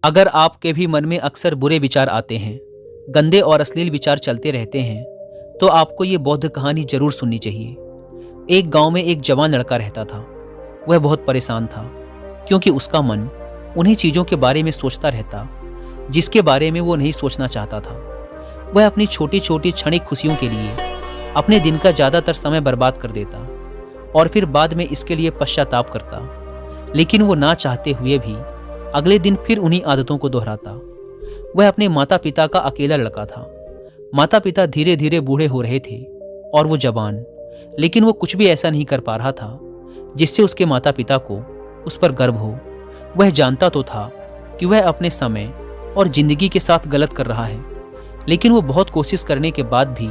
अगर आपके भी मन में अक्सर बुरे विचार आते हैं, गंदे और अश्लील विचार चलते रहते हैं, तो आपको ये बौद्ध कहानी जरूर सुननी चाहिए। एक गांव में एक जवान लड़का रहता था। वह बहुत परेशान था, क्योंकि उसका मन उन्हीं चीज़ों के बारे में सोचता रहता जिसके बारे में वो नहीं सोचना चाहता था। वह अपनी छोटी छोटी क्षणिक खुशियों के लिए अपने दिन का ज़्यादातर समय बर्बाद कर देता और फिर बाद में इसके लिए पश्चाताप करता। लेकिन वो ना चाहते हुए भी अगले दिन फिर उन्हीं आदतों को दोहराता। वह अपने माता पिता का अकेला लड़का था। माता पिता धीरे धीरे बूढ़े हो रहे थे और वो जवान, लेकिन वो कुछ भी ऐसा नहीं कर पा रहा था जिससे उसके माता पिता को उस पर गर्व हो। वह जानता तो था कि वह अपने समय और जिंदगी के साथ गलत कर रहा है, लेकिन वो बहुत कोशिश करने के बाद भी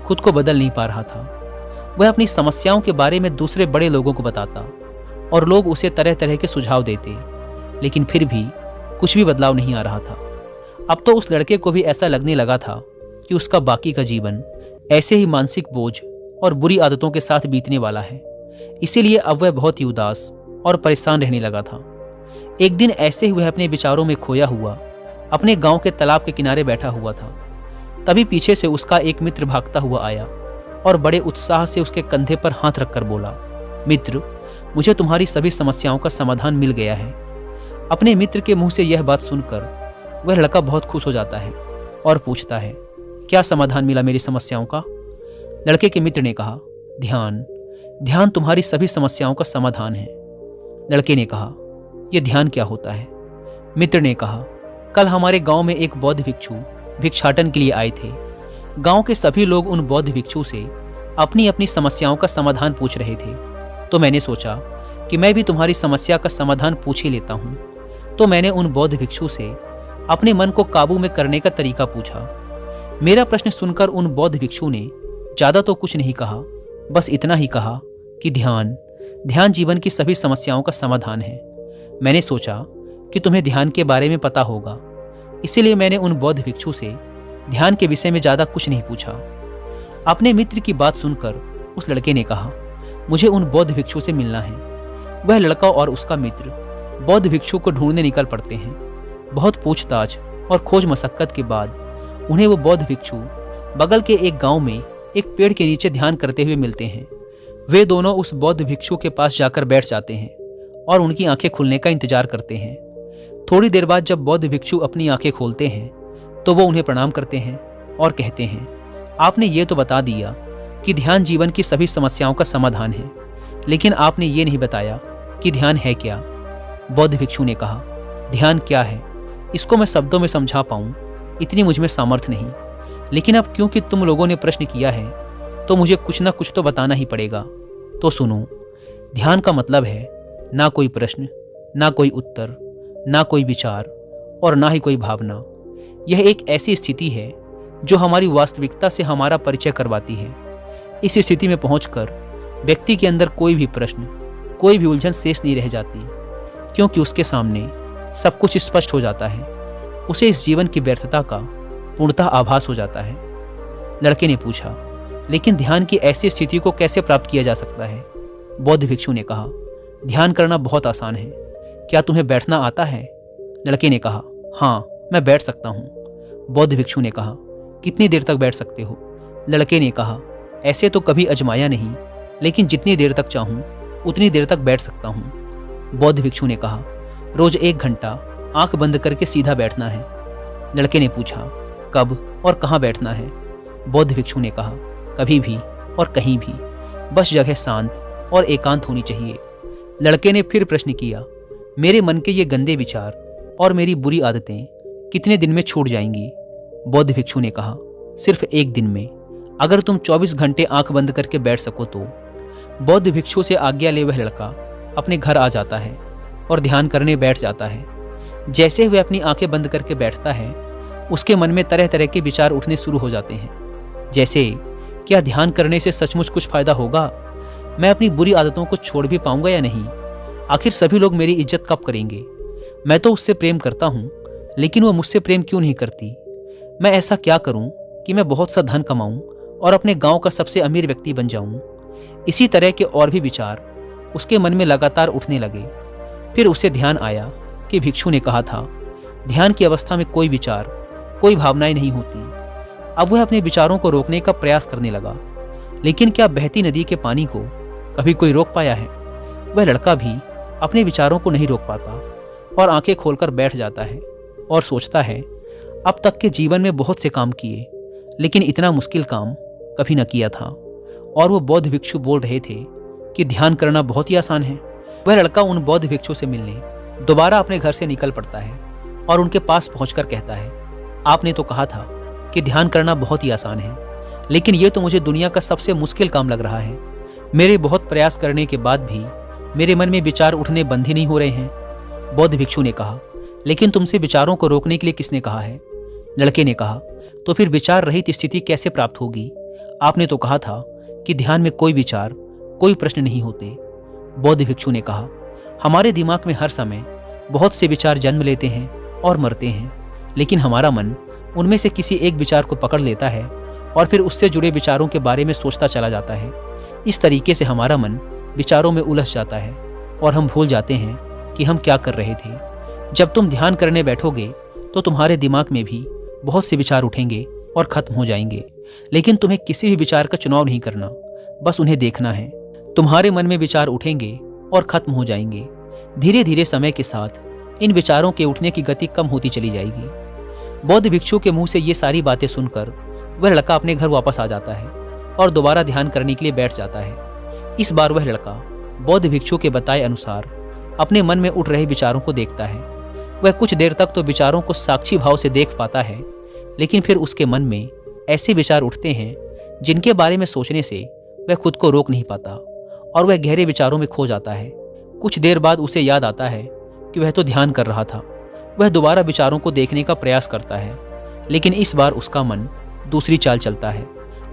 खुद को बदल नहीं पा रहा था। वह अपनी समस्याओं के बारे में दूसरे बड़े लोगों को बताता और लोग उसे तरह तरह के सुझाव देते, लेकिन फिर भी कुछ भी बदलाव नहीं आ रहा था। अब तो उस लड़के को भी ऐसा लगने लगा था कि उसका बाकी का जीवन ऐसे ही मानसिक बोझ और बुरी आदतों के साथ बीतने वाला है। इसीलिए अब वह बहुत ही उदास और परेशान रहने लगा था। एक दिन ऐसे ही वह अपने विचारों में खोया हुआ अपने गांव के तालाब के किनारे बैठा हुआ था। तभी पीछे से उसका एक मित्र भागता हुआ आया और बड़े उत्साह से उसके कंधे पर हाथ रखकर बोला, मित्र, मुझे तुम्हारी सभी समस्याओं का समाधान मिल गया है। अपने मित्र के मुंह से यह बात सुनकर वह लड़का बहुत खुश हो जाता है और पूछता है, क्या समाधान मिला मेरी समस्याओं का? लड़के के मित्र ने कहा, ध्यान। ध्यान तुम्हारी सभी समस्याओं का समाधान है। लड़के ने कहा, यह ध्यान क्या होता है? मित्र ने कहा, कल हमारे गांव में एक बौद्ध भिक्षु भिक्षाटन के लिए आए थे। गांव के सभी लोग उन बौद्ध भिक्षु से अपनी अपनी समस्याओं का समाधान पूछ रहे थे। तो मैंने सोचा कि मैं भी तुम्हारी समस्या का समाधान पूछ ही लेता हूँ। तो मैंने उन बौद्ध भिक्षु से अपने मन को काबू में करने का तरीका पूछा। मेरा प्रश्न सुनकर उन बौद्ध भिक्षु ने ज़्यादा तो कुछ नहीं कहा, बस इतना ही कहा कि ध्यान, ध्यान जीवन की सभी समस्याओं का समाधान है। मैंने सोचा कि तुम्हें ध्यान के बारे में पता होगा, इसीलिए मैंने उन बौद्ध भिक्षु से ध्यान के विषय में ज़्यादा कुछ नहीं पूछा। अपने मित्र की बात सुनकर उस लड़के ने कहा, मुझे उन बौद्ध भिक्षु से मिलना है। वह लड़का और उसका मित्र बौद्ध भिक्षु को ढूंढने निकल पड़ते हैं। बहुत पूछताछ और खोज मशक्कत के बाद उन्हें वो बौद्ध भिक्षु बगल के एक गांव में एक पेड़ के नीचे ध्यान करते हुए मिलते हैं। वे दोनों उस बौद्ध भिक्षु के पास जाकर बैठ जाते हैं और उनकी आंखें खुलने का इंतजार करते हैं। थोड़ी देर बाद जब बौद्ध भिक्षु अपनी आंखें खोलते हैं तो वो उन्हें प्रणाम करते हैं और कहते हैं, आपने ये तो बता दिया कि ध्यान जीवन की सभी समस्याओं का समाधान है, लेकिन आपने ये नहीं बताया कि ध्यान है क्या। बौद्ध भिक्षु ने कहा, ध्यान क्या है इसको मैं शब्दों में समझा पाऊं इतनी मुझ में सामर्थ्य नहीं, लेकिन अब क्योंकि तुम लोगों ने प्रश्न किया है तो मुझे कुछ ना कुछ तो बताना ही पड़ेगा। तो सुनो, ध्यान का मतलब है ना कोई प्रश्न, ना कोई उत्तर, ना कोई विचार और ना ही कोई भावना। यह एक ऐसी स्थिति है जो हमारी वास्तविकता से हमारा परिचय करवाती है। इस स्थिति में पहुंचकर व्यक्ति के अंदर कोई भी प्रश्न, कोई भी उलझन शेष नहीं रह जाती, क्योंकि उसके सामने सब कुछ स्पष्ट हो जाता है। उसे इस जीवन की व्यर्थता का पूर्णतः आभास हो जाता है। लड़के ने पूछा, लेकिन ध्यान की ऐसी स्थिति को कैसे प्राप्त किया जा सकता है? बौद्ध भिक्षु ने कहा, ध्यान करना बहुत आसान है। क्या तुम्हें बैठना आता है? लड़के ने कहा, हाँ, मैं बैठ सकता हूँ। बौद्ध भिक्षु ने कहा, कितनी देर तक बैठ सकते हो? लड़के ने कहा, ऐसे तो कभी आजमाया नहीं, लेकिन जितनी देर तक चाहूँ उतनी देर तक बैठ सकता हूँ। बौद्ध भिक्षु ने कहा, रोज 1 घंटा आंख बंद करके सीधा बैठना है। लड़के ने पूछा, कब और कहाँ बैठना है? बौद्ध भिक्षु ने कहा, कभी भी और कहीं भी, बस जगह शांत और एकांत होनी चाहिए। लड़के ने फिर प्रश्न किया, मेरे मन के ये गंदे विचार और मेरी बुरी आदतें कितने दिन में छूट जाएंगी? बौद्ध भिक्षु ने कहा, सिर्फ 1 दिन में, अगर तुम 24 घंटे आंख बंद करके बैठ सको तो। बौद्ध भिक्षु से आज्ञा ले वह लड़का अपने घर आ जाता है और ध्यान करने बैठ जाता है। जैसे वह अपनी आंखें बंद करके बैठता है, उसके मन में तरह तरह के विचार उठने शुरू हो जाते हैं। जैसे, क्या ध्यान करने से सचमुच कुछ फायदा होगा? मैं अपनी बुरी आदतों को छोड़ भी पाऊंगा या नहीं? आखिर सभी लोग मेरी इज्जत कब करेंगे? मैं तो उससे प्रेम करता हूँ, लेकिन वो मुझसे प्रेम क्यों नहीं करती? मैं ऐसा क्या करूँ कि मैं बहुत सा धन कमाऊँ और अपने गांव का सबसे अमीर व्यक्ति बन जाऊँ? इसी तरह के और भी विचार उसके मन में लगातार उठने लगे। फिर उसे ध्यान आया कि भिक्षु ने कहा था, ध्यान की अवस्था में कोई विचार, कोई भावनाएं नहीं होती। अब वह अपने विचारों को रोकने का प्रयास करने लगा, लेकिन क्या बहती नदी के पानी को कभी कोई रोक पाया है? वह लड़का भी अपने विचारों को नहीं रोक पाता और आंखें खोलकर बैठ जाता है और सोचता है, अब तक के जीवन में बहुत से काम किए, लेकिन इतना मुश्किल काम कभी न किया था। और वो बौद्ध भिक्षु बोल रहे थे कि ध्यान करना बहुत ही आसान है। वह लड़का उन बौद्ध भिक्षु से मिलने दोबारा अपने घर से निकल पड़ता है और उनके पास पहुंचकर कहता है, आपने तो कहा था कि ध्यान करना बहुत ही आसान है, लेकिन ये तो मुझे दुनिया का सबसे मुश्किल काम लग रहा है। मेरे बहुत प्रयास करने के बाद भी मेरे मन में विचार उठने बंद ही नहीं हो रहे हैं। बौद्ध भिक्षु ने कहा, लेकिन तुमसे विचारों को रोकने के लिए किसने कहा है? लड़के ने कहा, तो फिर विचार रहित स्थिति कैसे प्राप्त होगी? आपने तो कहा था कि ध्यान में कोई विचार, कोई प्रश्न नहीं होते। बौद्ध भिक्षु ने कहा, हमारे दिमाग में हर समय बहुत से विचार जन्म लेते हैं और मरते हैं, लेकिन हमारा मन उनमें से किसी एक विचार को पकड़ लेता है और फिर उससे जुड़े विचारों के बारे में सोचता चला जाता है। इस तरीके से हमारा मन विचारों में उलझ जाता है और हम भूल जाते हैं कि हम क्या कर रहे थे। जब तुम ध्यान करने बैठोगे तो तुम्हारे दिमाग में भी बहुत से विचार उठेंगे और खत्म हो जाएंगे, लेकिन तुम्हें किसी भी विचार का चुनाव नहीं करना, बस उन्हें देखना है। तुम्हारे मन में विचार उठेंगे और खत्म हो जाएंगे। धीरे धीरे समय के साथ इन विचारों के उठने की गति कम होती चली जाएगी। बौद्ध भिक्षु के मुंह से ये सारी बातें सुनकर वह लड़का अपने घर वापस आ जाता है और दोबारा ध्यान करने के लिए बैठ जाता है। इस बार वह लड़का बौद्ध भिक्षु के बताए अनुसार अपने मन में उठ रहे विचारों को देखता है। वह कुछ देर तक तो विचारों को साक्षी भाव से देख पाता है, लेकिन फिर उसके मन में ऐसे विचार उठते हैं जिनके बारे में सोचने से वह खुद को रोक नहीं पाता और वह गहरे विचारों में खो जाता है। कुछ देर बाद उसे याद आता है कि वह तो ध्यान कर रहा था। वह दोबारा विचारों को देखने का प्रयास करता है, लेकिन इस बार उसका मन दूसरी चाल चलता है।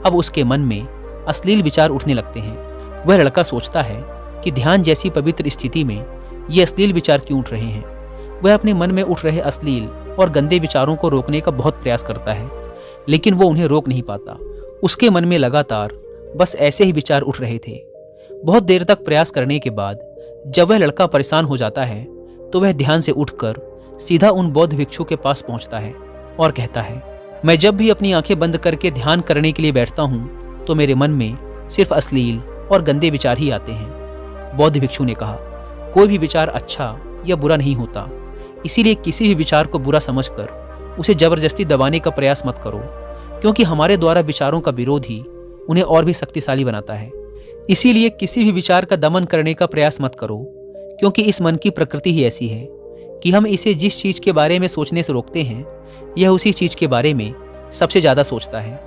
अब उसके मन में अश्लील विचार उठने लगते हैं। वह लड़का सोचता है कि ध्यान जैसी पवित्र स्थिति में ये अश्लील विचार क्यों उठ रहे हैं। वह अपने मन में उठ रहे अश्लील और गंदे विचारों को रोकने का बहुत प्रयास करता है, लेकिन वो उन्हें रोक नहीं पाता। उसके मन में लगातार बस ऐसे ही विचार उठ रहे थे। बहुत देर तक प्रयास करने के बाद जब वह लड़का परेशान हो जाता है तो वह ध्यान से उठकर सीधा उन बौद्ध भिक्षु के पास पहुंचता है और कहता है, मैं जब भी अपनी आंखें बंद करके ध्यान करने के लिए बैठता हूं तो मेरे मन में सिर्फ अश्लील और गंदे विचार ही आते हैं। बौद्ध भिक्षु ने कहा, कोई भी विचार अच्छा या बुरा नहीं होता, इसीलिए किसी भी विचार को बुरा समझकर उसे जबरदस्ती दबाने का प्रयास मत करो, क्योंकि हमारे द्वारा विचारों का विरोध ही उन्हें और भी शक्तिशाली बनाता है। इसीलिए किसी भी विचार का दमन करने का प्रयास मत करो, क्योंकि इस मन की प्रकृति ही ऐसी है कि हम इसे जिस चीज के बारे में सोचने से रोकते हैं यह उसी चीज के बारे में सबसे ज्यादा सोचता है।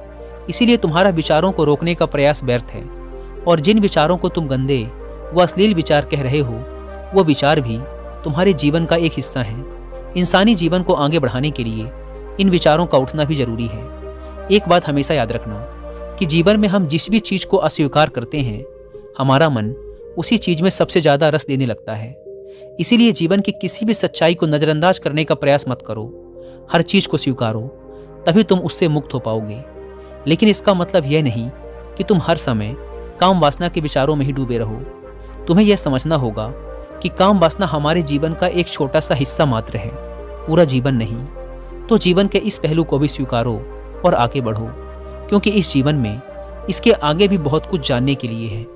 इसीलिए तुम्हारा विचारों को रोकने का प्रयास व्यर्थ है, और जिन विचारों को तुम गंदे व अश्लील विचार कह रहे हो वो विचार भी तुम्हारे जीवन का एक हिस्सा है। इंसानी जीवन को आगे बढ़ाने के लिए इन विचारों का उठना भी जरूरी है। एक बात हमेशा याद रखना कि जीवन में हम जिस भी चीज को अस्वीकार करते हैं हमारा मन उसी चीज में सबसे ज्यादा रस देने लगता है। इसीलिए जीवन की किसी भी सच्चाई को नजरअंदाज करने का प्रयास मत करो, हर चीज को स्वीकारो, तभी तुम उससे मुक्त हो पाओगे। लेकिन इसका मतलब यह नहीं कि तुम हर समय काम वासना के विचारों में ही डूबे रहो। तुम्हें यह समझना होगा कि काम वासना हमारे जीवन का एक छोटा सा हिस्सा मात्र है, पूरा जीवन नहीं। तो जीवन के इस पहलू को भी स्वीकारो और आगे बढ़ो, क्योंकि इस जीवन में इसके आगे भी बहुत कुछ जानने के लिए है।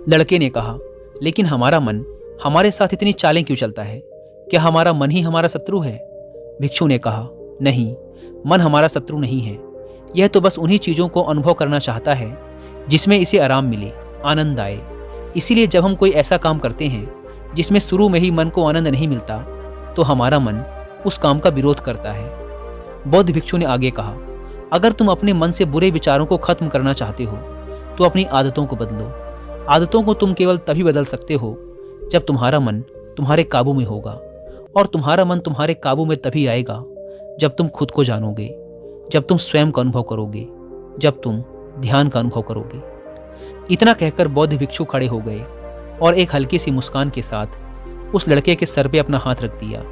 लड़के ने कहा, लेकिन हमारा मन हमारे साथ इतनी चालें क्यों चलता है? क्या हमारा मन ही हमारा शत्रु है? भिक्षु ने कहा, नहीं, मन हमारा शत्रु नहीं है। यह तो बस उन्हीं चीज़ों को अनुभव करना चाहता है जिसमें इसे आराम मिले, आनंद आए। इसीलिए जब हम कोई ऐसा काम करते हैं जिसमें शुरू में ही मन को आनंद नहीं मिलता तो हमारा मन उस काम का विरोध करता है। बौद्ध भिक्षु ने आगे कहा, अगर तुम अपने मन से बुरे विचारों को खत्म करना चाहते हो तो अपनी आदतों को बदलो। आदतों को तुम केवल तभी बदल सकते हो जब तुम्हारा मन तुम्हारे काबू में होगा, और तुम्हारा मन तुम्हारे काबू में तभी आएगा जब तुम खुद को जानोगे, जब तुम स्वयं का अनुभव करोगे, जब तुम ध्यान का अनुभव करोगे। इतना कहकर बौद्ध भिक्षु खड़े हो गए और एक हल्की सी मुस्कान के साथ उस लड़के के सर पे अपना हाथ रख दिया।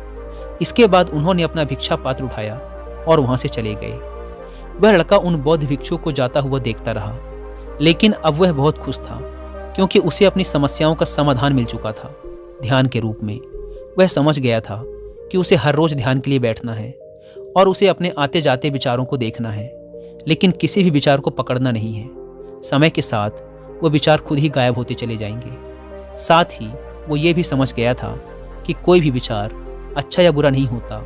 इसके बाद उन्होंने अपना भिक्षा पात्र उठाया और वहां से चले गए। वह लड़का उन बौद्ध भिक्षु को जाता हुआ देखता रहा, लेकिन अब वह बहुत खुश था, क्योंकि उसे अपनी समस्याओं का समाधान मिल चुका था ध्यान के रूप में। वह समझ गया था कि उसे हर रोज ध्यान के लिए बैठना है और उसे अपने आते जाते विचारों को देखना है, लेकिन किसी भी विचार को पकड़ना नहीं है। समय के साथ वो विचार खुद ही गायब होते चले जाएंगे। साथ ही वो ये भी समझ गया था कि कोई भी विचार अच्छा या बुरा नहीं होता,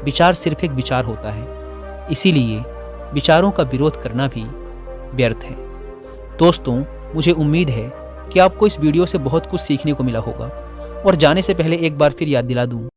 विचार सिर्फ एक विचार होता है। इसीलिए विचारों का विरोध करना भी व्यर्थ है। दोस्तों, मुझे उम्मीद है कि आपको इस वीडियो से बहुत कुछ सीखने को मिला होगा। और जाने से पहले एक बार फिर याद दिला दूं